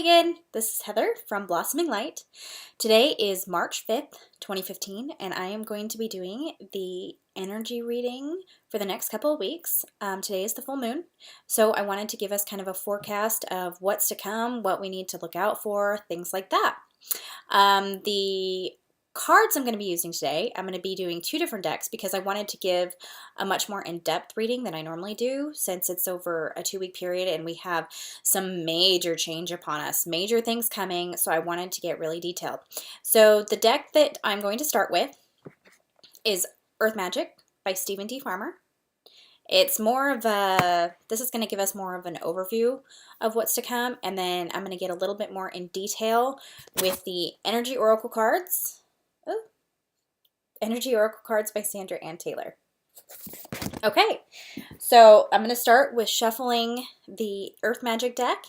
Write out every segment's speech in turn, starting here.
again. This is Heather from Blossoming Light. Today is March 5th, 2015, and I am going to be doing the energy reading for the next couple of weeks. Today is the full moon, so I wanted to give us kind of a forecast of what's to come, what we need to look out for, things like that. The cards I'm going to be using today, I'm going to be doing two different decks because I wanted to give a much more in-depth reading than I normally do since it's over a 2-week period and we have some major change upon us, major things coming, so I wanted to get really detailed. So the deck that I'm going to start with is Earth Magic by Stephen D. Farmer. It's more of this is going to give us more of an overview of what's to come, and then I'm going to get a little bit more in detail with the Energy Oracle cards. Oh, Energy Oracle cards by Sandra Ann Taylor. Okay, so I'm going to start with shuffling the Earth Magic deck,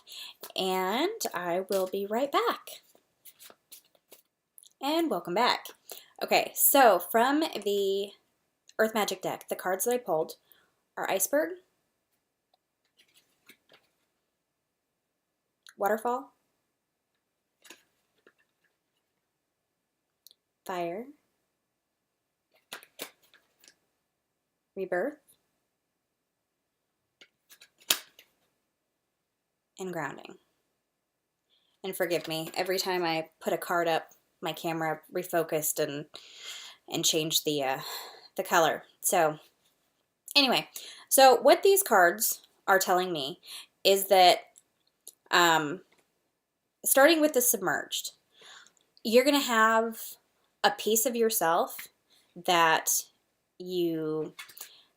and I will be right back. And welcome back. Okay, so from the Earth Magic deck, the cards that I pulled are Iceberg, Waterfall, Fire, Rebirth, and Grounding. And forgive me, every time I put a card up, my camera refocused and changed the color. So anyway, so what these cards are telling me is that starting with the Submerged, you're going to have a piece of yourself that you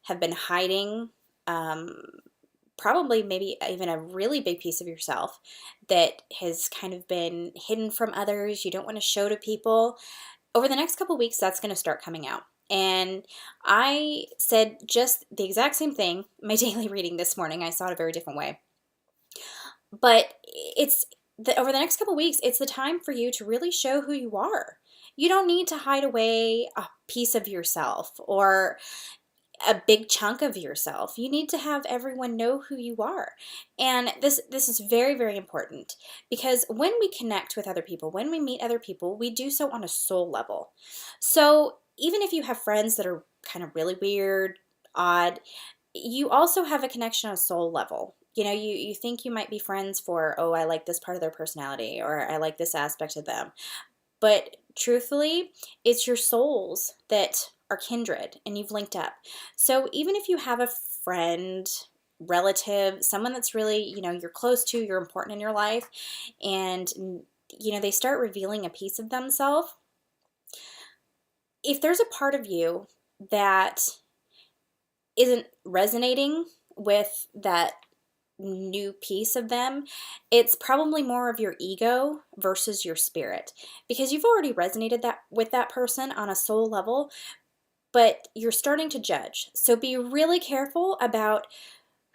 have been hiding, probably maybe even a really big piece of yourself that has kind of been hidden from others. You don't want to show to people. Over the next couple weeks, that's going to start coming out. And I said just the exact same thing in my daily reading this morning. I saw it a very different way. But over the next couple weeks, it's the time for you to really show who you are. You don't need to hide away a piece of yourself or a big chunk of yourself. You need to have everyone know who you are. And this is very, very important because when we connect with other people, when we meet other people, we do so on a soul level. So even if you have friends that are kind of really weird, odd, you also have a connection on a soul level. You know, you think you might be friends for, oh, I like this part of their personality, or I like this aspect of them. But truthfully, it's your souls that are kindred and you've linked up. So even if you have a friend, relative, someone that's really, you're close to, you're important in your life, and, they start revealing a piece of themselves, if there's a part of you that isn't resonating with that new piece of them, it's probably more of your ego versus your spirit, because you've already resonated with that person on a soul level, but you're starting to judge. So be really careful about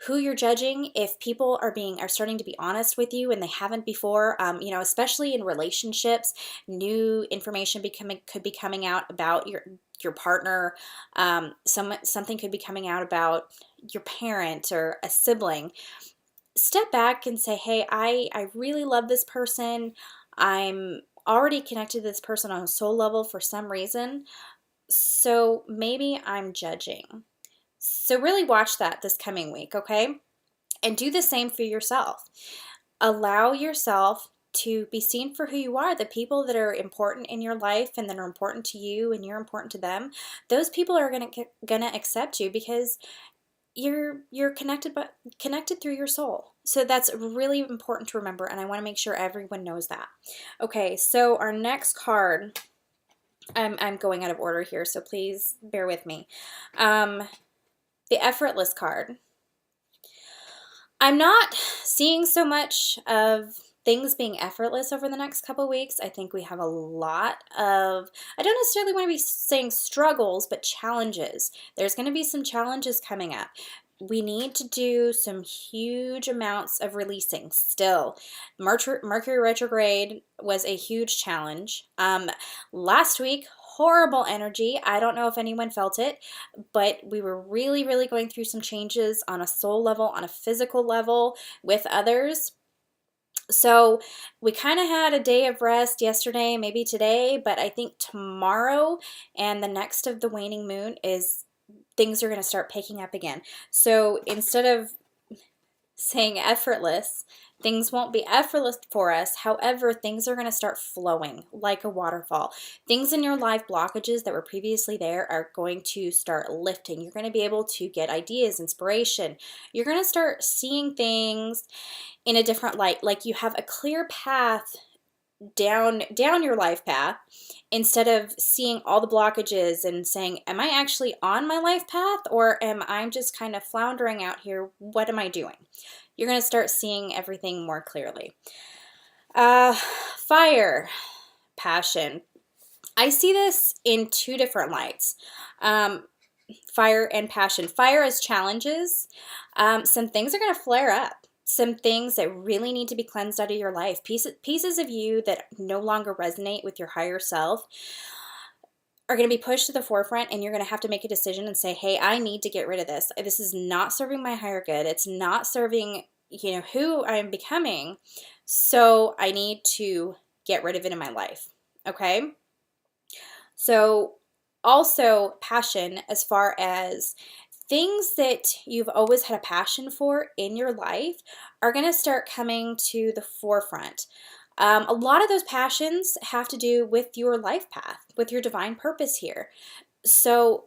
who you're judging. If people are starting to be honest with you and they haven't before, especially in relationships, new information could be coming out about your partner. Something could be coming out about your parent or a sibling. Step back and say, hey, I really love this person. I'm already connected to this person on a soul level for some reason. So maybe I'm judging. So really watch that this coming week, okay? And do the same for yourself. Allow yourself to be seen for who you are. The people that are important in your life and that are important to you and you're important to them, those people are gonna accept you because you're connected through your soul. So that's really important to remember, and I want to make sure everyone knows that. Okay, so our next card, I'm going out of order here, so please bear with me. The Effortless card. I'm not seeing so much of things being effortless over the next couple weeks. I think we have a lot of, I don't necessarily want to be saying struggles, but challenges. There's going to be some challenges coming up. We need to do some huge amounts of releasing still. Mercury retrograde was a huge challenge. Last week, horrible energy. I don't know if anyone felt it, but we were really, really going through some changes on a soul level, on a physical level with others. So we kind of had a day of rest yesterday, maybe today, but I think tomorrow and the next of the waning moon is things are going to start picking up again. So instead of saying effortless, things won't be effortless for us. However, things are going to start flowing like a waterfall. Things in your life blockages that were previously there are going to start lifting. You're going to be able to get ideas, inspiration. You're going to start seeing things in a different light. Like you have a clear path down your life path instead of seeing all the blockages and saying, am I actually on my life path, or am I just kind of floundering out here? What am I doing? You're going to start seeing everything more clearly. Fire, passion. I see this in two different lights. Fire and passion. Fire as challenges. Some things are going to flare up. Some things that really need to be cleansed out of your life. Pieces of you that no longer resonate with your higher self are going to be pushed to the forefront, and you're going to have to make a decision and say, hey, I need to get rid of this. This is not serving my higher good. It's not serving, who I am becoming. So I need to get rid of it in my life. Okay? So also passion, as far as things that you've always had a passion for in your life are going to start coming to the forefront. A lot of those passions have to do with your life path, with your divine purpose here. So,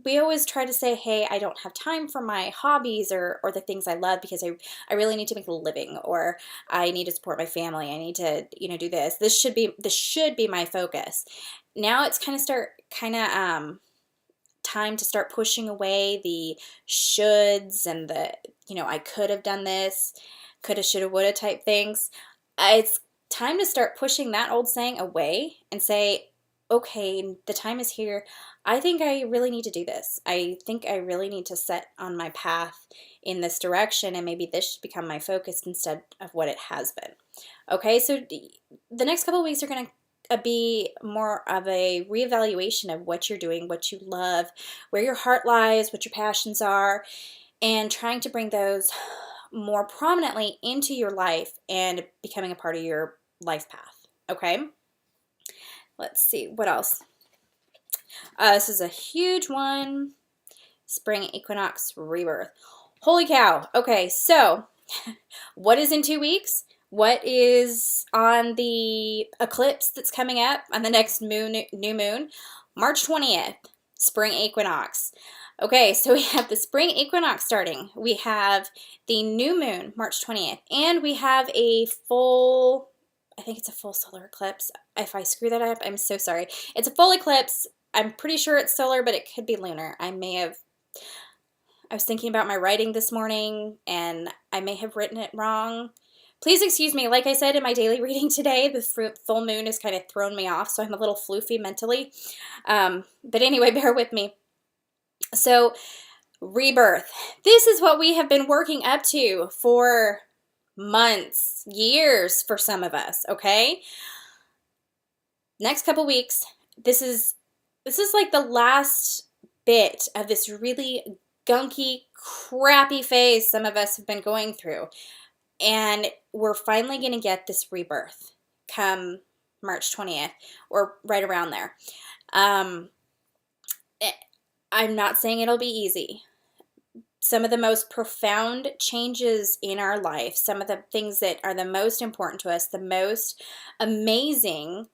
we always try to say, hey, I don't have time for my hobbies or the things I love because I really need to make a living, or I need to support my family. I need to, do this. This should be my focus. Now it's kind of time to start pushing away the shoulds and the, I could have done this, coulda, shoulda, woulda type things. It's time to start pushing that old saying away and say, okay, the time is here. I think I really need to do this. I think I really need to set on my path in this direction, and maybe this should become my focus instead of what it has been. Okay, so the next couple of weeks are going to be more of a reevaluation of what you're doing, what you love, where your heart lies, what your passions are, and trying to bring those more prominently into your life and becoming a part of your life path. Okay? Let's see, what else? This is a huge one. Spring equinox rebirth. Holy cow. Okay, so what is in 2 weeks? What is on the eclipse that's coming up on the next new moon? March 20th, spring equinox. Okay, so we have the spring equinox starting. We have the new moon, March 20th, and we have I think it's a full solar eclipse. If I screw that up, I'm so sorry. It's a full eclipse. I'm pretty sure it's solar, but it could be lunar. I was thinking about my writing this morning, and I may have written it wrong. Please excuse me. Like I said in my daily reading today, the full moon has kind of thrown me off, so I'm a little floofy mentally. But anyway, bear with me. So, rebirth. This is what we have been working up to for months, years for some of us, okay? Next couple weeks, this is like the last bit of this really gunky, crappy phase some of us have been going through. And we're finally going to get this rebirth come March 20th, or right around there. I'm not saying it'll be easy. Some of the most profound changes in our life, some of the things that are the most important to us, the most amazing,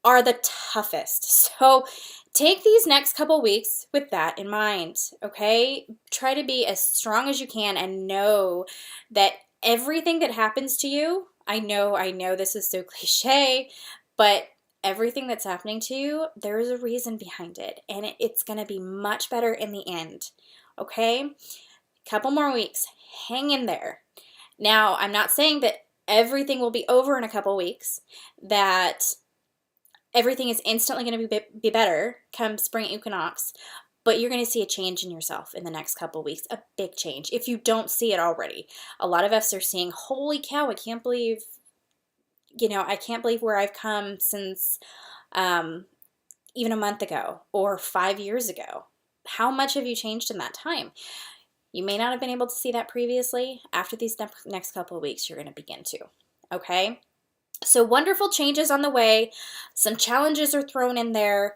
are the toughest. So take these next couple weeks with that in mind, okay? Try to be as strong as you can and know that everything that happens to you, I know this is so cliche, but everything that's happening to you, there is a reason behind it, and it's going to be much better in the end, okay? Couple more weeks. Hang in there. Now, I'm not saying that everything will be over in a couple weeks, that everything is instantly going to be better come spring equinox, but you're going to see a change in yourself in the next couple weeks, a big change, if you don't see it already. A lot of us are seeing, holy cow, I can't believe where I've come since even a month ago or 5 years ago. How much have you changed in that time? You may not have been able to see that previously. After these next couple of weeks, you're going to begin to. Okay? So wonderful changes on the way. Some challenges are thrown in there.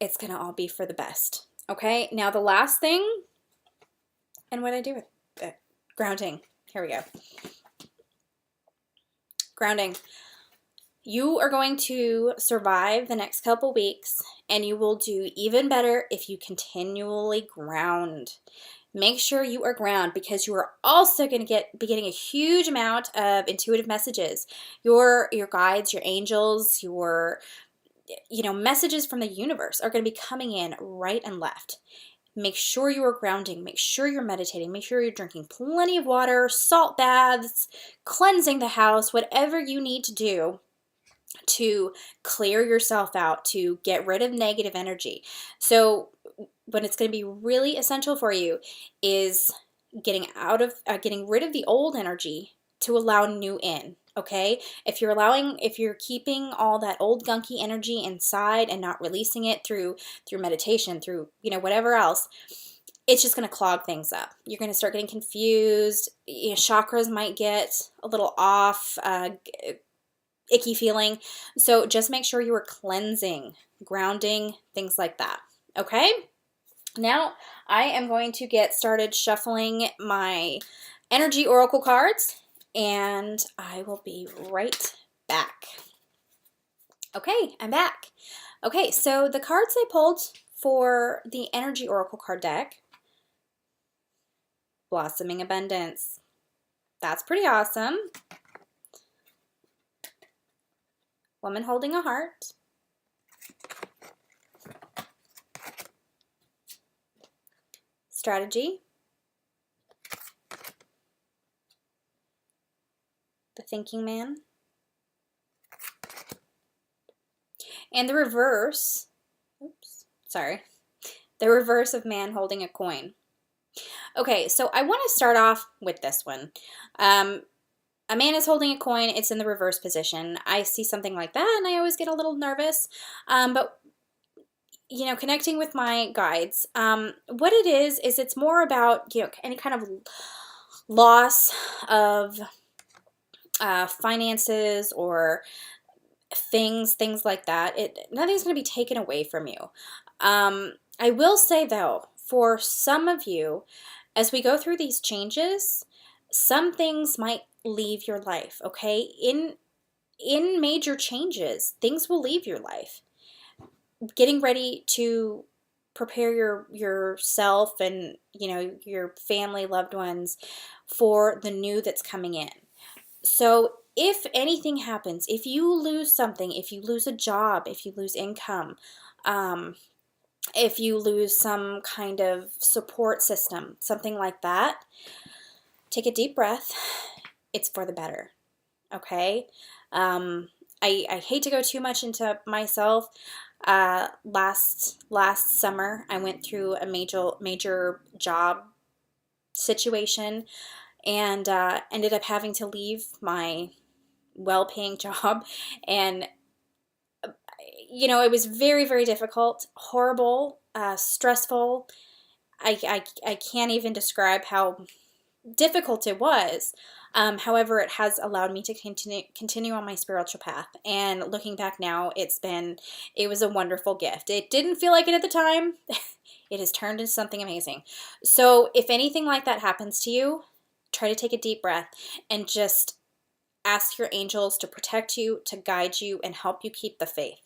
It's going to all be for the best. Okay? Now the last thing, and what I do with it, grounding. Here we go. Grounding. You are going to survive the next couple weeks, and you will do even better if you continually ground. Make sure you are ground, because you are also going to be getting a huge amount of intuitive messages. Your guides, your angels, your messages from the universe are going to be coming in right and left. Make sure you are grounding. Make sure you're meditating. Make sure you're drinking plenty of water, salt baths, cleansing the house, whatever you need to do to clear yourself out, to get rid of negative energy. So what it's going to be really essential for you is getting rid of the old energy to allow new in. Okay? If you're keeping all that old gunky energy inside and not releasing it through meditation, through whatever else, it's just going to clog things up. You're going to start getting confused. Chakras might get a little off, icky feeling. So just make sure you are cleansing, grounding, things like that. Okay? Now I am going to get started shuffling my energy oracle cards, and I will be right back. Okay, I'm back. Okay, so the cards I pulled for the energy oracle card deck: Blossoming Abundance. That's pretty awesome. Woman Holding a Heart. Strategy. The Thinking Man. And the reverse, the reverse of Man Holding a Coin. Okay, so I want to start off with this one. A man is holding a coin. It's in the reverse position. I see something like that, and I always get a little nervous. But connecting with my guides, what it is it's more about any kind of loss of finances or things like that. Nothing's going to be taken away from you. I will say though, for some of you, as we go through these changes, some things might leave your life. Okay, in major changes, things will leave your life. Getting ready to prepare yourself and your family, loved ones, for the new that's coming in. So if anything happens, if you lose something, if you lose a job, if you lose income, if you lose some kind of support system, something like that, take a deep breath. It's for the better. Okay? I hate to go too much into myself. Last summer, I went through a major job situation, and ended up having to leave my well-paying job, and it was very, very difficult, horrible, stressful. I can't even describe how difficult it was. However, it has allowed me to continue on my spiritual path. And looking back now, it was a wonderful gift. It didn't feel like it at the time. It has turned into something amazing. So if anything like that happens to you, try to take a deep breath and just ask your angels to protect you, to guide you, and help you keep the faith.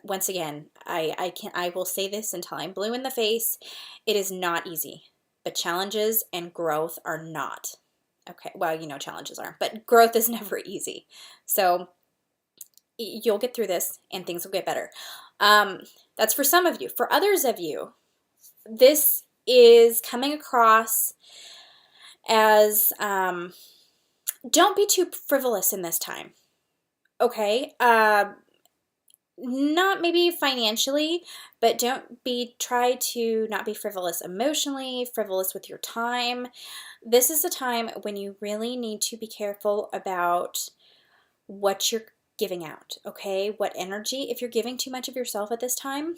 Once again, I will say this until I'm blue in the face. It is not easy, but challenges and growth are not. Okay, well, challenges are, but growth is never easy. So you'll get through this and things will get better. That's for some of you. For others of you, this is coming across as don't be too frivolous in this time. Okay? Not maybe financially, but try to not be frivolous emotionally, frivolous with your time. This is a time when you really need to be careful about what you're giving out, okay? What energy, if you're giving too much of yourself at this time,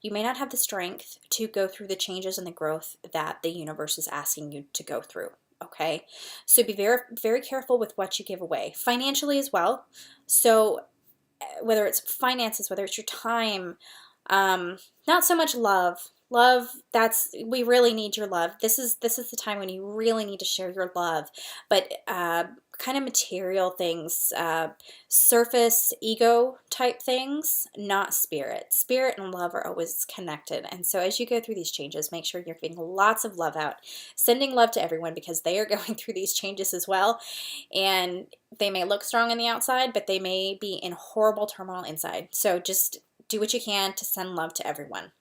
you may not have the strength to go through the changes and the growth that the universe is asking you to go through, okay? So be very, very careful with what you give away, financially as well. So whether it's finances, whether it's your time, not so much love. Love, we really need your love. This is the time when you really need to share your love. But kind of material things, surface ego type things, not spirit. Spirit and love are always connected. And so as you go through these changes, make sure you're giving lots of love out, sending love to everyone because they are going through these changes as well. And they may look strong on the outside, but they may be in horrible turmoil inside. So just do what you can to send love to everyone.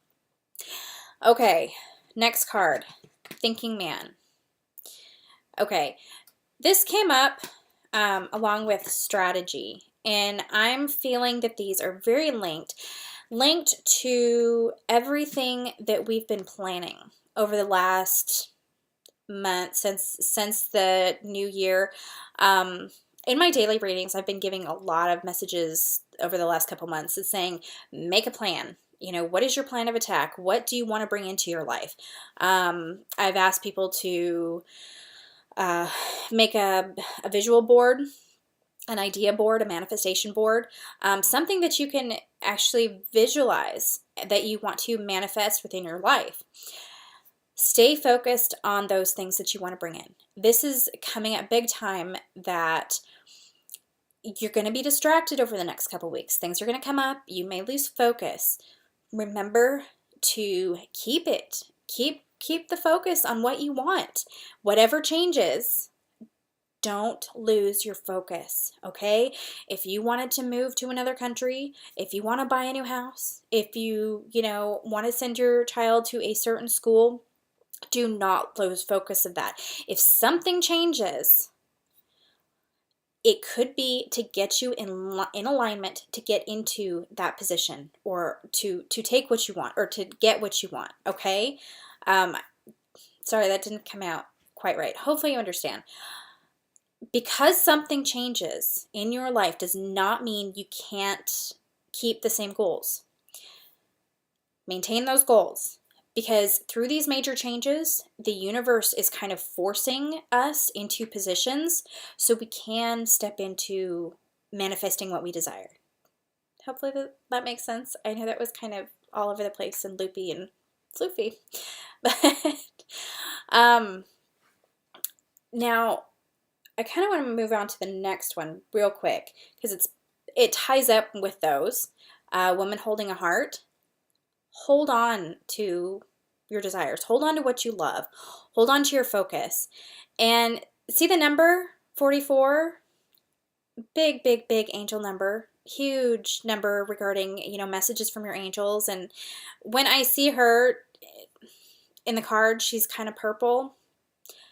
Okay, next card, Thinking Man. Okay, this came up along with strategy, and I'm feeling that these are very linked to everything that we've been planning over the last month since the new year. In my daily readings, I've been giving a lot of messages over the last couple months. It's saying, make a plan. You know, what is your plan of attack? What do you want to bring into your life? I've asked people to make a visual board, an idea board, a manifestation board, something that you can actually visualize that you want to manifest within your life. Stay focused on those things that you want to bring in. This is coming at big time that you're going to be distracted over the next couple weeks. Things are going to come up. You may lose focus. Remember to keep the focus on what you want. Whatever changes, don't lose your focus, okay? If you wanted to move to another country, if you want to buy a new house, if you want to send your child to a certain school, do not lose focus of that. If something changes, it could be to get you in alignment to get into that position or to take what you want or to get what you want, okay? Sorry, that didn't come out quite right. Hopefully you understand. Because something changes in your life does not mean you can't keep the same goals. Maintain those goals. Because through these major changes, the universe is kind of forcing us into positions so we can step into manifesting what we desire. Hopefully that makes sense. I know that was kind of all over the place and loopy and floofy. But now I kind of want to move on to the next one real quick because it ties up with those. Woman holding a heart. Hold on to your desires. Hold on to what you love. Hold on to your focus. And see the number 44? Big, big, big angel number. Huge number regarding, messages from your angels. And when I see her in the card, she's kind of purple.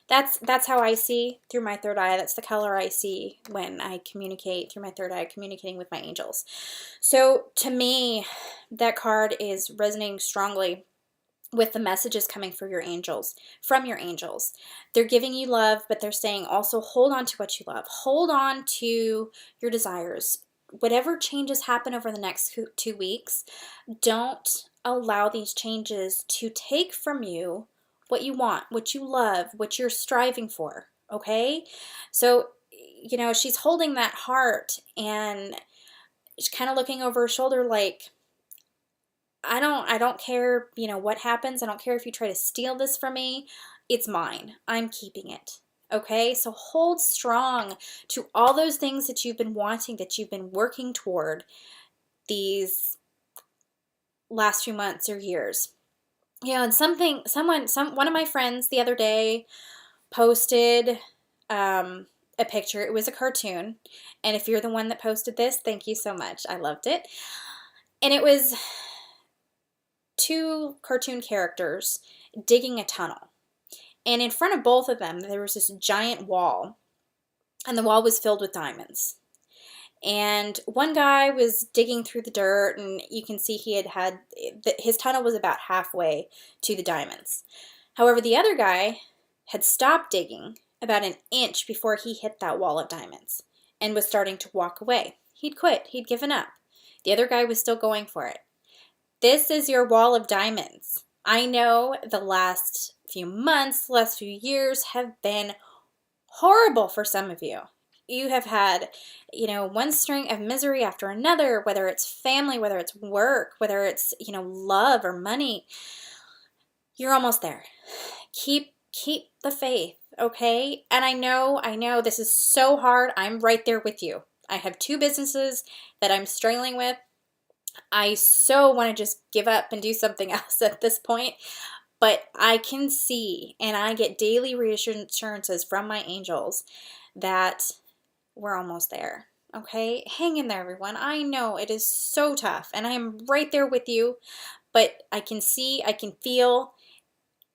That's how I see through my third eye. That's the color I see when I communicate through my third eye, communicating with my angels. So to me, that card is resonating strongly with the messages coming from your angels. They're giving you love, but they're saying also hold on to what you love. Hold on to your desires. Whatever changes happen over the next 2 weeks, don't allow these changes to take from you what you want, what you love, what you're striving for, okay? So, she's holding that heart and she's kind of looking over her shoulder like, I don't care, what happens. I don't care if you try to steal this from me. It's mine. I'm keeping it. Okay? So hold strong to all those things that you've been wanting, that you've been working toward these last few months or years. And one of my friends the other day posted a picture. It was a cartoon. And if you're the one that posted this, thank you so much. I loved it. And it was 2 cartoon characters digging a tunnel. And in front of both of them, there was this giant wall. And the wall was filled with diamonds. And one guy was digging through the dirt, and you can see his tunnel was about halfway to the diamonds. However, the other guy had stopped digging about an inch before he hit that wall of diamonds and was starting to walk away. He'd quit. He'd given up. The other guy was still going for it. This is your wall of diamonds. I know the last few months, the last few years have been horrible for some of you. You have had, one string of misery after another, whether it's family, whether it's work, whether it's, love or money. You're almost there. Keep the faith, okay? And I know this is so hard. I'm right there with you. I have 2 businesses that I'm struggling with. I so want to just give up and do something else at this point. But I can see, and I get daily reassurances from my angels that we're almost there, okay? Hang in there, everyone. I know it is so tough, and I am right there with you, but I can see, I can feel,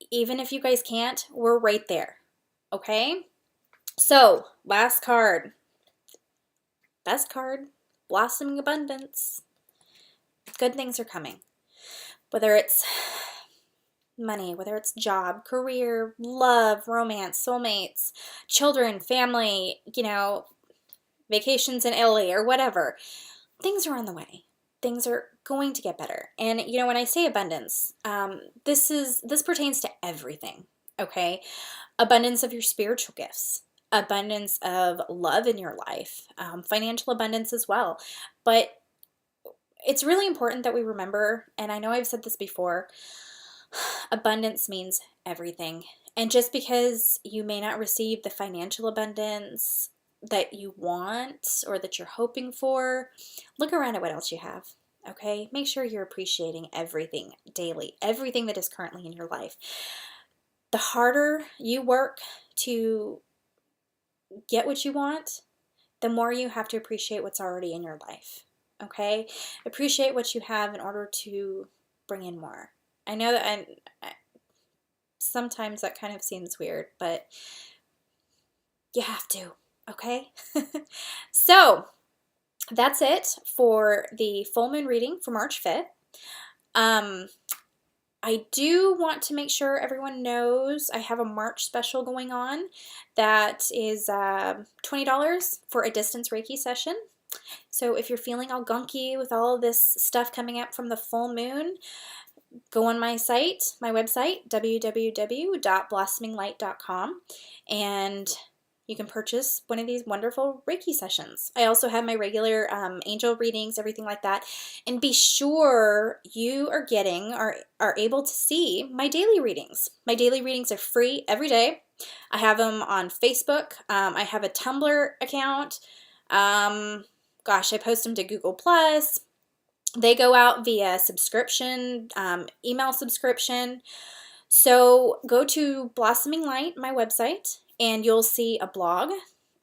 even if you guys can't, we're right there, okay? So, last card. Best card, Blossoming Abundance. Good things are coming. Whether it's money, whether it's job, career, love, romance, soulmates, children, family, vacations in Italy or whatever. Things are on the way. Things are going to get better. And when I say abundance, this pertains to everything, okay? Abundance of your spiritual gifts, abundance of love in your life, financial abundance as well. But it's really important that we remember, and I know I've said this before, abundance means everything. And just because you may not receive the financial abundance that you want or that you're hoping for, look around at what else you have, okay? Make sure you're appreciating everything daily, everything that is currently in your life. The harder you work to get what you want, the more you have to appreciate what's already in your life, okay? Appreciate what you have in order to bring in more. I know that sometimes that kind of seems weird, but you have to, okay? So that's it for the full moon reading for March 5th. I do want to make sure everyone knows I have a March special going on that is $20 for a distance Reiki session. So if you're feeling all gunky with all of this stuff coming up from the full moon, go on my website, www.blossominglight.com, and you can purchase one of these wonderful Reiki sessions. I also have my regular angel readings, everything like that. And be sure you are able to see my daily readings. My daily readings are free every day. I have them on Facebook. I have a Tumblr account. I post them to Google+. They go out via subscription, email subscription. So go to Blossoming Light, my website, and you'll see a blog.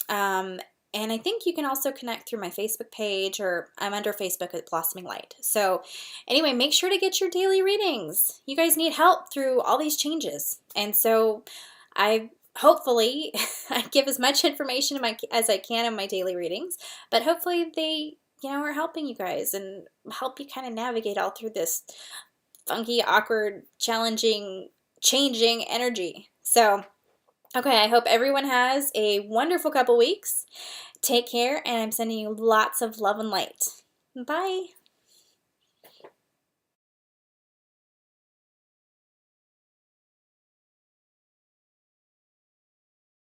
And I think you can also connect through my Facebook page, or I'm under Facebook at Blossoming Light. So anyway, make sure to get your daily readings. You guys need help through all these changes. And so hopefully I give as much information as I can in my daily readings, but hopefully they are helping you guys and help you kind of navigate all through this funky, awkward, challenging, changing energy. So, okay, I hope everyone has a wonderful couple weeks. Take care, and I'm sending you lots of love and light. Bye.